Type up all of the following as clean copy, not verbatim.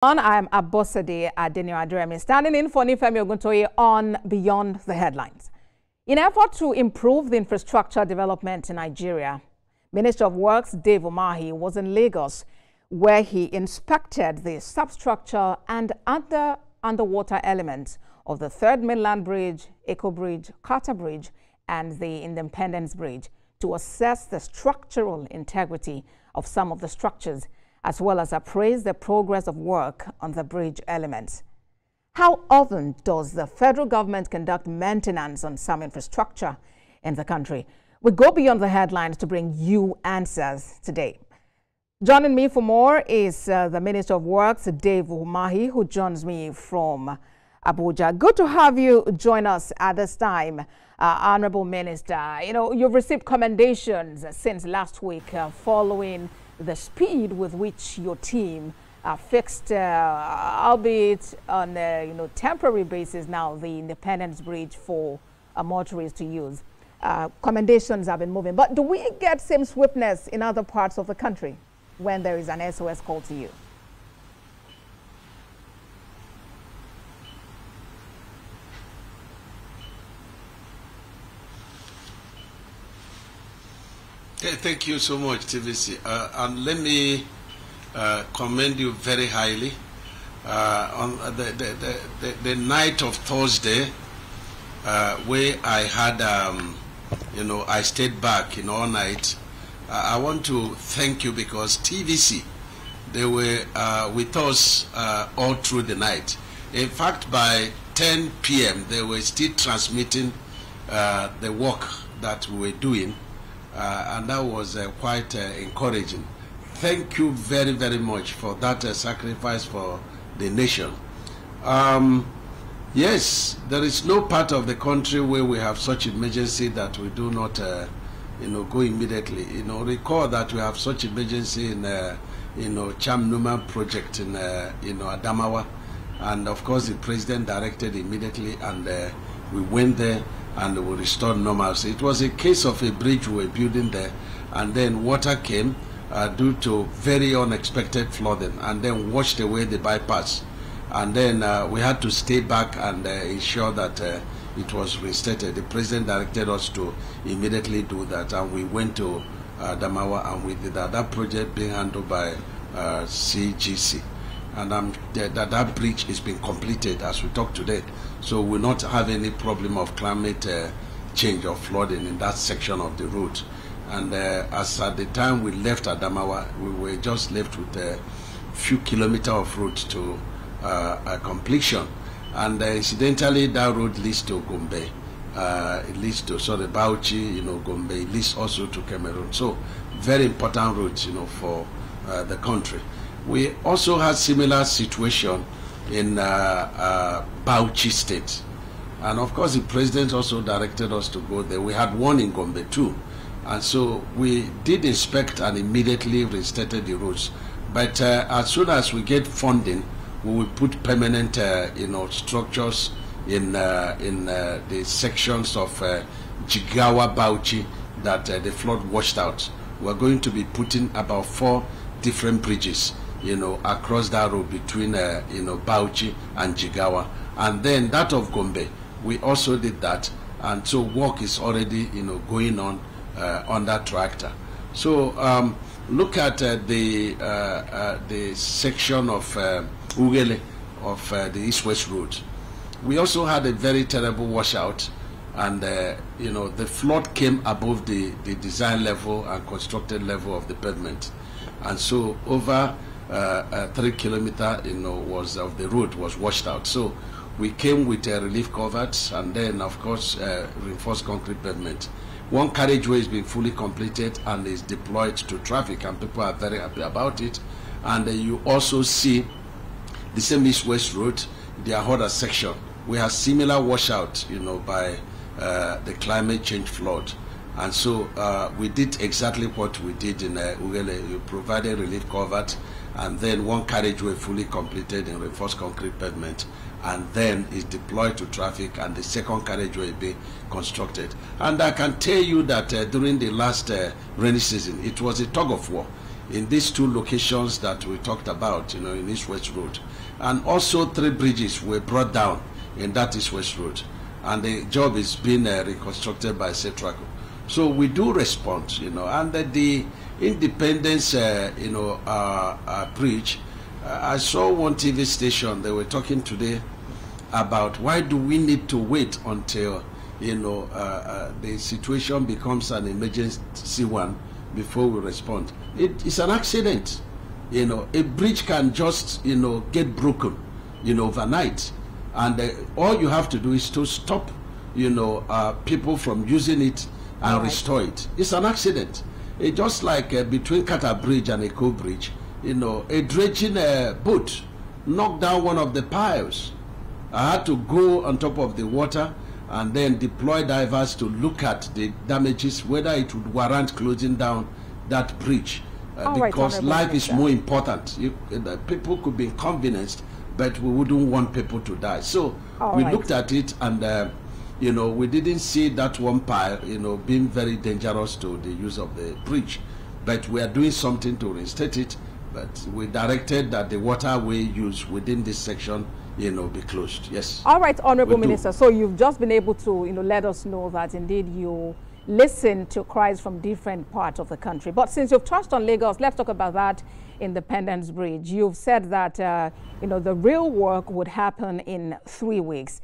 I'm Abosade Adenio Adiremi, standing in for Nifemi Oguntoye on Beyond the Headlines. In an effort to improve the infrastructure development in Nigeria, Minister of Works Dave Umahi was in Lagos, where he inspected the substructure and other underwater elements of the Third Mainland Bridge, Eco Bridge, Carter Bridge, and the Independence Bridge to assess the structural integrity of some of the structures, as well as appraise the progress of work on the bridge elements. How often does the federal government conduct maintenance on some infrastructure in the country? We go beyond the headlines to bring you answers today. Joining me for more is the Minister of Works, Dave Umahi, who joins me from Abuja. Good to have you join us at this time, Honorable Minister. You know, you've received commendations since last week following the speed with which your team fixed, albeit on a temporary basis now, the Independence Bridge for motorists to use. Commendations have been moving. But do we get same swiftness in other parts of the country when there is an SOS call to you? Okay, thank you so much, TVC. And let me commend you very highly. On the night of Thursday, where I had, I stayed back all night. I want to thank you because TVC, they were with us all through the night. In fact, by 10 p.m., they were still transmitting the work that we were doing. And that was quite encouraging. Thank you very, very much for that sacrifice for the nation. Yes, there is no part of the country where we have such emergency that we do not, go immediately. Recall that we have such emergency in, Cham Numa project in, Adamawa, and of course the president directed immediately, and we went there and we restored normalcy. It was a case of a bridge we were building there, and then water came due to very unexpected flooding, and then washed away the bypass. And then we had to stay back and ensure that it was restated. The president directed us to immediately do that, and we went to Adamawa and we did that. That project being handled by CGC. And that bridge is being completed as we talk today. So we'll not have any problem of climate change or flooding in that section of the route. And as at the time we left Adamawa, we were just left with a few kilometers of route to completion. And incidentally, that road leads to Gombe. It leads to Bauchi, Gombe. It leads also to Cameroon. So very important route, for the country. We also had similar situation in Bauchi State. And of course, the president also directed us to go there. We had one in Gombe too. And so we did inspect and immediately restarted the roads. But as soon as we get funding, we will put permanent, structures in the sections of Jigawa Bauchi that the flood washed out. We're going to be putting about 4 different bridges, across that road between, Bauchi and Jigawa. And then that of Gombe, we also did that. And so work is already, going on that tractor. So look at the section of Ugele of the East-West Road. We also had a very terrible washout, and the flood came above the design level and constructed level of the pavement, and so over 3 kilometers, was of the road was washed out. So we came with relief coverts, and then of course reinforced concrete pavement. One carriageway is being fully completed and is deployed to traffic, and people are very happy about it. And you also see the same East-West Road, the Ahoda section. We have similar washout, by the climate change flood. And so we did exactly what we did in Ugele. We provided relief covert, and then one carriageway fully completed in reinforced concrete pavement, and then is deployed to traffic, and the second carriageway be constructed. And I can tell you that during the last rainy season, it was a tug of war. in these 2 locations that we talked about, in East-West Road. And also 3 bridges were brought down in that East-West Road. And the job is being reconstructed by Setraco. So we do respond, and the Independence, bridge. I saw one TV station, they were talking today about why do we need to wait until, the situation becomes an emergency one before we respond. It's an accident. A bridge can just, get broken, overnight. And all you have to do is to stop, people from using it and restore it. It's an accident. It's just like between Kata Bridge and Eko Bridge, a dredging boat knocked down one of the piles. I had to go on top of the water and then deploy divers to look at the damages, whether it would warrant closing down that bridge. Because life is more important. People could be inconvenienced, but we wouldn't want people to die. So we looked at it and, we didn't see that one pile, being very dangerous to the use of the bridge. But we are doing something to reinstate it. But we directed that the waterway use within this section, be closed. Yes. All right, Honorable Minister. So you've just been able to, let us know that indeed you listen to cries from different parts of the country. But since you've touched on Lagos, let's talk about that Independence Bridge. You've said that, the real work would happen in 3 weeks.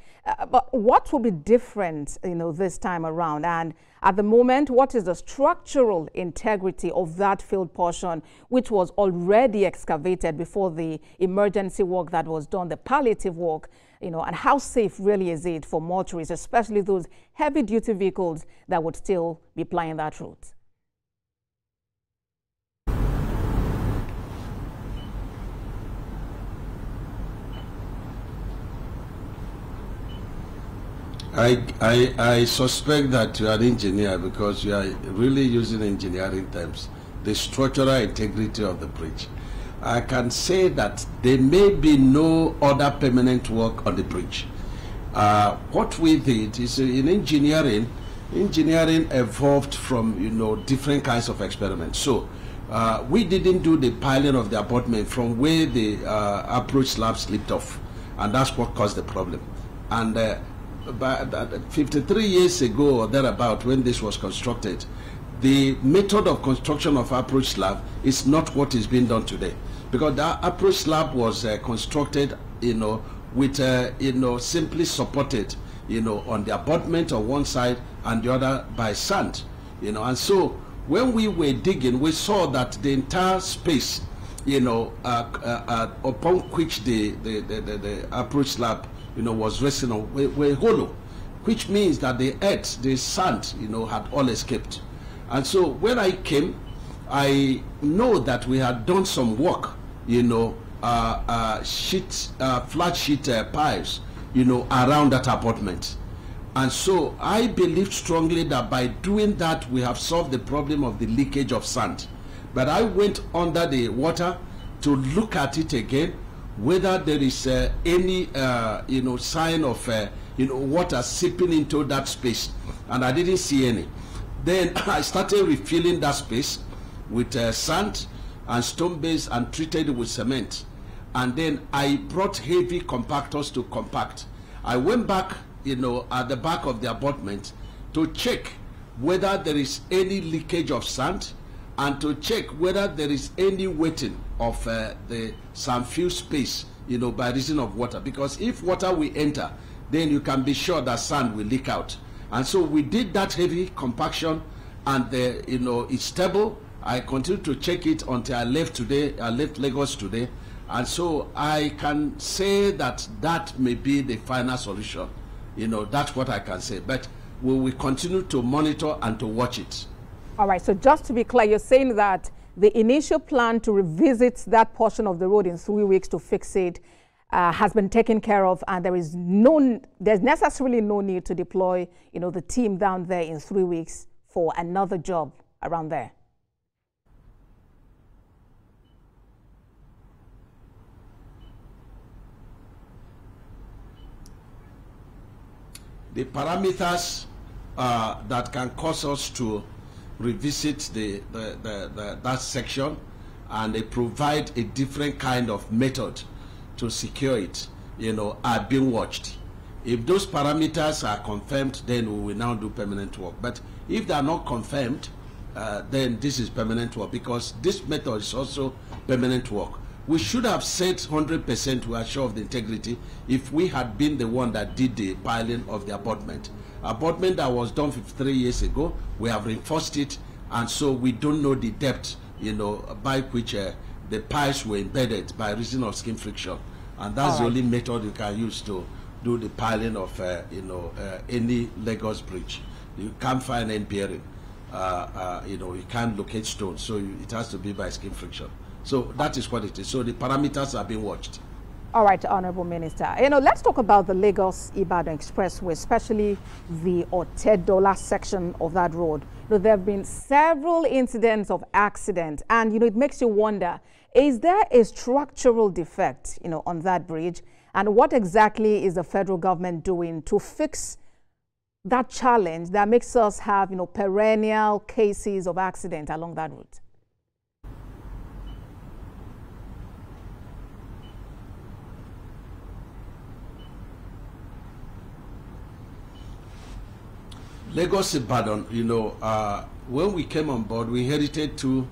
But what will be different, this time around? And at the moment, what is the structural integrity of that field portion, which was already excavated before the emergency work that was done, the palliative work, and how safe really is it for mortuaries, especially those heavy-duty vehicles that would still be plying that route? I suspect that you are an engineer because you are really using engineering terms. The structural integrity of the bridge. I can say that there may be no other permanent work on the bridge. What we did is in engineering evolved from different kinds of experiments. So we didn't do the piling of the abutment from where the approach slab slipped off, and that's what caused the problem. And about 53 years ago or thereabout, when this was constructed, the method of construction of approach slab is not what is being done today, because the approach slab was constructed, with simply supported, on the abutment on one side and the other by sand, and so when we were digging, we saw that the entire space, upon which the approach slab was resting on were hollow, which means that the earth, the sand, had all escaped. And so when I came, I know that we had done some work, flat sheet piles, around that abutment. And so I believe strongly that by doing that, we have solved the problem of the leakage of sand. But I went under the water to look at it again, whether there is any sign of water seeping into that space, and I didn't see any. Then I started refilling that space with sand and stone base and treated it with cement, and then I brought heavy compactors to compact. I went back at the back of the abutment to check whether there is any leakage of sand, and to check whether there is any wetting of the sand-filled space, by reason of water. Because if water will enter, then you can be sure that sand will leak out. And so we did that heavy compaction, and it's stable. I continued to check it until I left today. I left Lagos today, and so I can say that that may be the final solution. That's what I can say. But we will continue to monitor and to watch it. All right, so just to be clear, you're saying that the initial plan to revisit that portion of the road in 3 weeks to fix it has been taken care of, and there's necessarily no need to deploy, the team down there in 3 weeks for another job around there. The parameters that can cause us to revisit that section and they provide a different kind of method to secure it, are being watched. If those parameters are confirmed, then we will now do permanent work. But if they are not confirmed, then this is permanent work, because this method is also permanent work. We should have said 100% we are sure of the integrity if we had been the one that did the piling of the abutment. Abutment that was done 53 years ago, we have reinforced it, and so we don't know the depth, by which the piles were embedded by reason of skin friction. And that's the only method you can use to do the piling of, any Lagos bridge. You can't find end bearing. You can't locate stones, so it has to be by skin friction. So that is what it is. So the parameters are being watched. All right, Honorable Minister. Let's talk about the Lagos-Ibadan Expressway, especially the Otedola section of that road. There have been several incidents of accident, and it makes you wonder: is there a structural defect, on that bridge, and what exactly is the federal government doing to fix that challenge that makes us have, perennial cases of accident along that route? Lagos-Ibadan, when we came on board, we inherited 2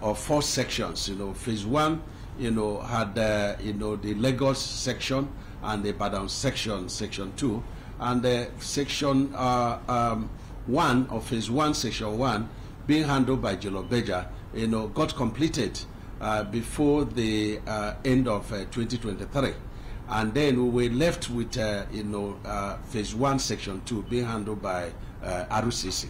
or 4 sections. Phase 1, had, the Lagos section and the Ibadan section, section 2. And section 1 of phase 1, section 1, being handled by Jolobeja, got completed before the end of 2023. And then we were left with, phase 1, section 2 being handled by RUCC.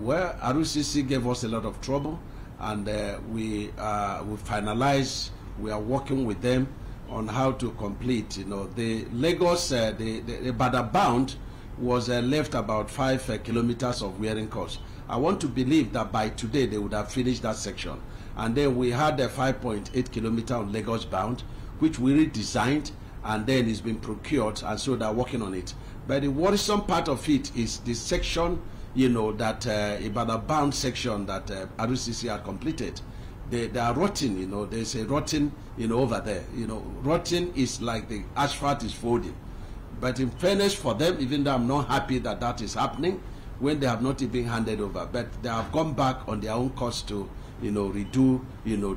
Where RUCC gave us a lot of trouble, and we finalized, we are working with them on how to complete. The Lagos, the Ibadan bound was left about 5 kilometers of wearing course. I want to believe that by today they would have finished that section. And then we had a 5.8 kilometer on Lagos bound, which we redesigned, and then it's been procured, and so they're working on it. But the worrisome part of it is the section, that Ibadan bound section that RUCC had completed. They are rotting, there's a rotting, over there. Rotting is like the asphalt is folding. But in fairness for them, even though I'm not happy that that is happening, when they have not even handed over, but they have gone back on their own cost to, redo,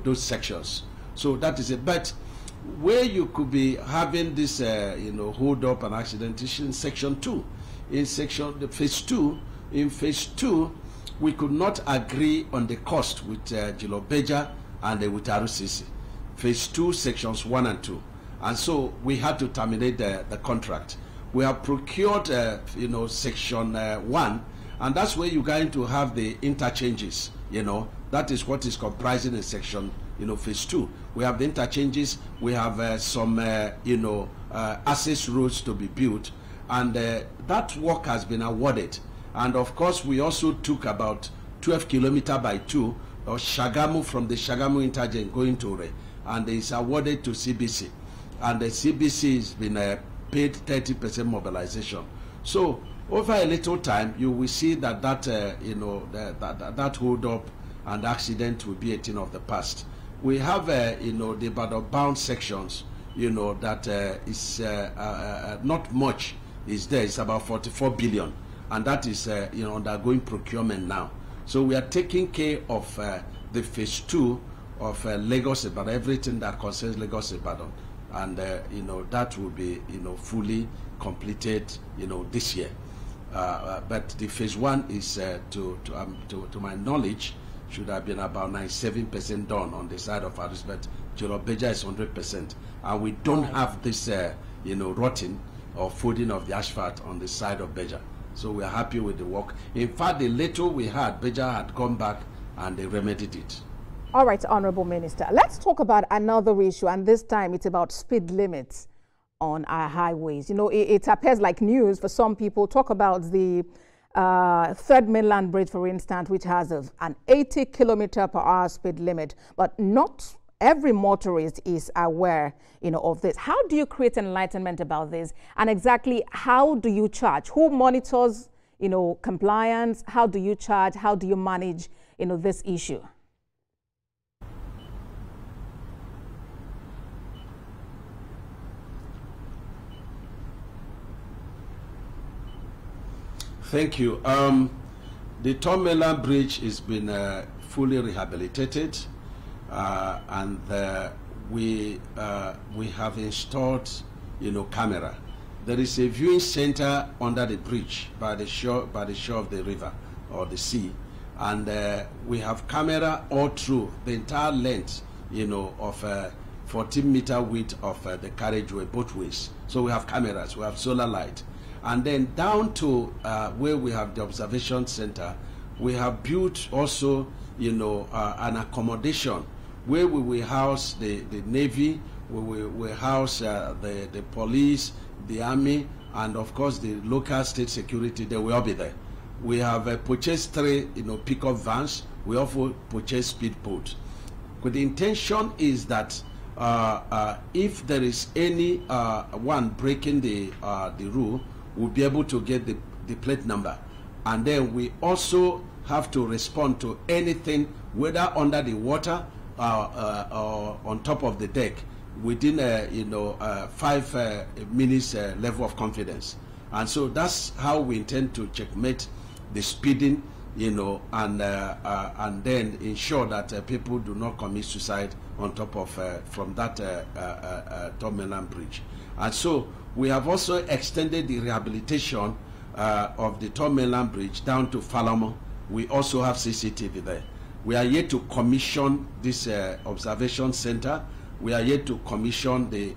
those sections. So that is it. But where you could be having this, hold up an accident is in section 2. In phase 2, we could not agree on the cost with Jolobeja and with RUCC. Phase 2, sections 1 and 2. And so we had to terminate the contract. We have procured, section 1, and that's where you're going to have the interchanges, That is what is comprising in section, phase 2. We have the interchanges, we have some, access roads to be built, and that work has been awarded. And of course, we also took about 12 kilometers by 2 of Shagamu, from the Shagamu interchange going to Ure, and it's awarded to CBC. And the CBC has been paid 30% mobilization. So over a little time, you will see that that hold up and accident will be a thing of the past. We have, the Ibadan bound sections, that is not much is there. It's about 44 billion, and that is, undergoing procurement now. So we are taking care of the phase 2 of Lagos Ibadan, everything that concerns Lagos Ibadan, and that will be, fully completed, this year. But the phase 1 is, to my knowledge, should have been about 97% done on the side of others, but Jolobeja is 100%, and we don't have this, rotting or folding of the asphalt on the side of Beja. So we are happy with the work. In fact, the little we had, Beja had gone back and they remedied it. All right, Honorable Minister, let's talk about another issue, and this time it's about speed limits on our highways. It appears like news for some people. Talk about the Third Mainland Bridge, for instance, which has an 80 km/h speed limit, but not every motorist is aware, of this. How do you create enlightenment about this? And exactly how do you charge? Who monitors, compliance? How do you charge? How do you manage, this issue? Thank you. The Tom Mainland Bridge has been fully rehabilitated, and we have installed, camera. There is a viewing center under the bridge by the shore of the river or the sea, and we have camera all through the entire length, of 14-meter width of the carriageway both ways. So we have cameras, we have solar light. And then down to where we have the observation center, we have built also, an accommodation where we will house the Navy, we will house the police, the Army, and of course the local state security. They will all be there. We have purchased 3, pickup vans. We also purchased speedboats. But the intention is that if there is any one breaking the rule, we'll be able to get the plate number, and then we also have to respond to anything, whether under the water or on top of the deck, within 5 minutes level of confidence. And so that's how we intend to checkmate the speeding, and then ensure that people do not commit suicide on top of from that Tom Mainland Bridge. And so we have also extended the rehabilitation of the Tom Mainland Bridge down to Falamo. We also have CCTV there. We are yet to commission this observation center. We are yet to commission the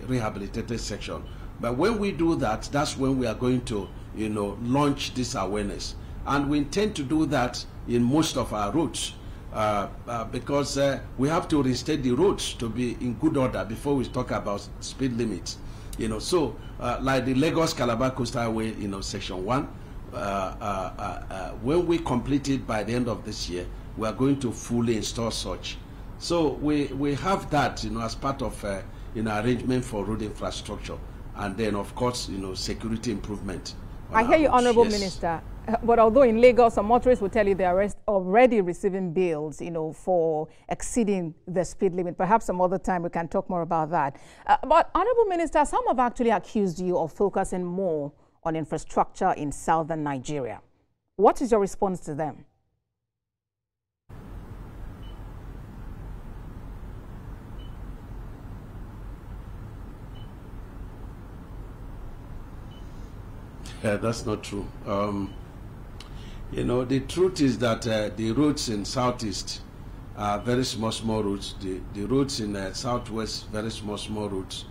rehabilitated section. But when we do that, that's when we are going to, launch this awareness. And we intend to do that in most of our routes because we have to reinstate the roads to be in good order before we talk about speed limits. So like the Lagos-Calabar Coastal Highway, Section 1, when we complete it by the end of this year, we are going to fully install such. So we have that, as part of arrangement for road infrastructure, and then of course, security improvement. I hear you, Honorable Minister. But although in Lagos, some motorists will tell you they are already receiving bills, for exceeding the speed limit. Perhaps some other time we can talk more about that. But Honorable Minister, some have actually accused you of focusing more on infrastructure in southern Nigeria. What is your response to them? Yeah, that's not true. The truth is that the roads in southeast are very small roads. The roads in southwest, very small roads.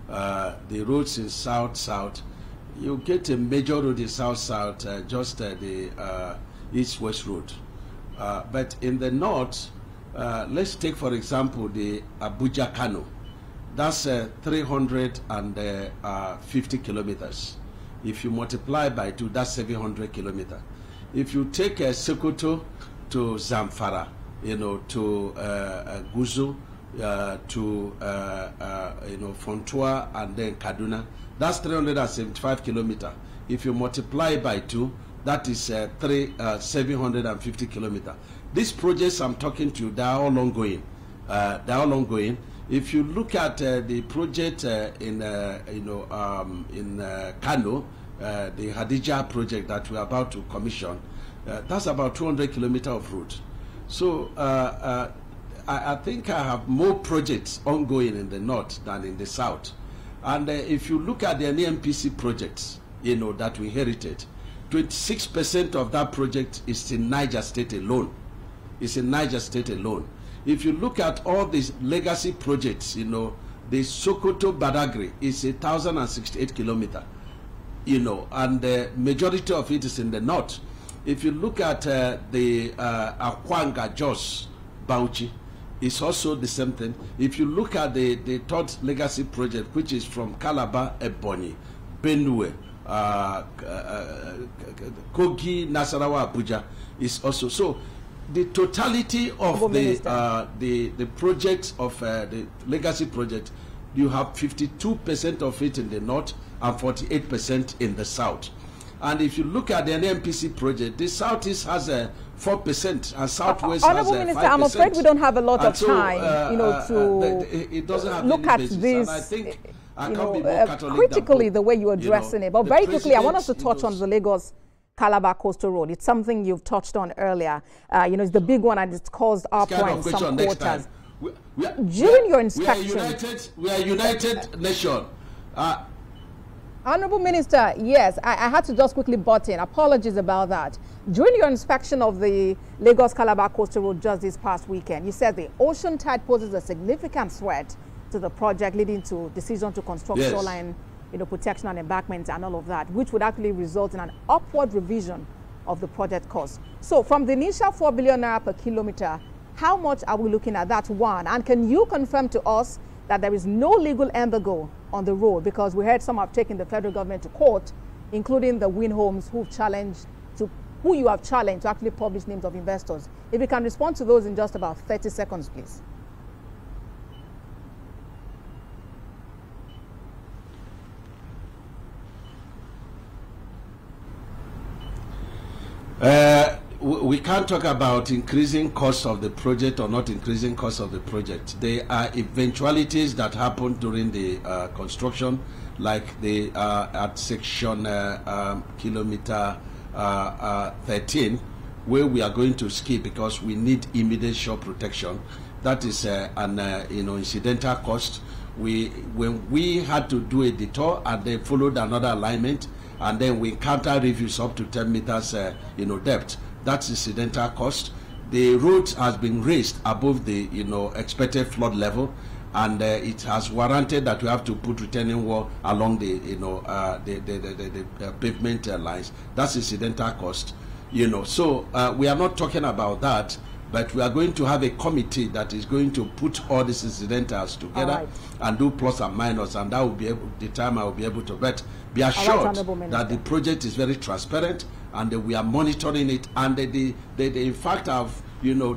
The roads in south, you get a major road in south, just the east-west road. But in the north, let's take for example the Abuja-Kano. That's 350 kilometers. If you multiply by 2, that's 700 kilometers. If you take Sokoto to Zamfara, to Guzo, to Fontua, and then Kaduna, that's 375 kilometers. If you multiply by 2, that is 750 kilometers. These projects I'm talking to, they are all ongoing. If you look at the project in Kano, the Hadija project that we're about to commission, that's about 200 kilometers of road. So I think I have more projects ongoing in the north than in the south. And if you look at the NMPC projects, that we inherited, 26% of that project is in Niger State alone. It's in Niger State alone. If you look at all these legacy projects, the Sokoto Badagry is 1,068 kilometers, and the majority of it is in the north. If you look at the Akwanga Jos Bauchi, it's also the same thing. If you look at the third legacy project, which is from Calabar, Ebonyi, Benue, Kogi, Nasarawa, Abuja, is also so. The totality of the projects of the legacy project, you have 52% of it in the north and 48% in the south. And if you look at the NMPC project, the southeast has a 4% and southwest has a 5%. Minister, I'm afraid we don't have a lot of time, it doesn't have look at basis. this. And I think I can't be more Catholic critically than the way you're addressing it. But very quickly, I want us to touch on the Lagos Calabar Coastal Road. It's something you've touched on earlier. You know, it's the big one and it's caused uproar in some quarters. During your inspection, we are a united nation. Honorable Minister, yes, I had to just quickly butt in. Apologies about that. During your inspection of the Lagos-Calabar Coastal Road just this past weekend, you said the ocean tide poses a significant threat to the project, leading to decision to construct shoreline, you know, protection and embankments and all of that, which would actually result in an upward revision of the project cost. So from the initial 4 billion naira per kilometer, how much are we looking at? That one. And can you confirm to us that there is no legal embargo on the road? Because we heard some have taken the federal government to court, including the Win Homes, who you have challenged to actually publish names of investors. If you can respond to those in just about 30 seconds, please. We can't talk about increasing cost of the project or not increasing cost of the project. There are eventualities that happen during the construction, like the at section kilometer 13, where we are going to skip because we need immediate shore protection. That is an incidental cost. When we had to do a detour and they followed another alignment, and then we encounter reviews up to 10 meters depth. That's incidental cost. The road has been raised above the expected flood level, and it has warranted that we have to put retaining wall along the pavement lines. That's incidental cost. So we are not talking about that, but we are going to have a committee that is going to put all these incidentals together and do plus and minus, and that will be able, the time I will be able to. But be assured that the project is very transparent, and we are monitoring it, and they in fact have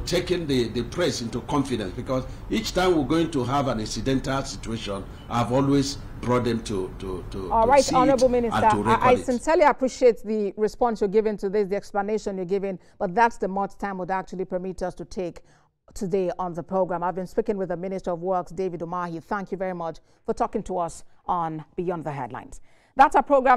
taken the press into confidence, because each time we're going to have an incidental situation, I've always brought them to all right, see Honorable it Minister, and to record I it. sincerely appreciate the response you're giving to this, the explanation you're giving, but that's the much time would actually permit us to take today on the program. I've been speaking with the Minister of Works, David Umahi. Thank you very much for talking to us on Beyond the Headlines. That's our program.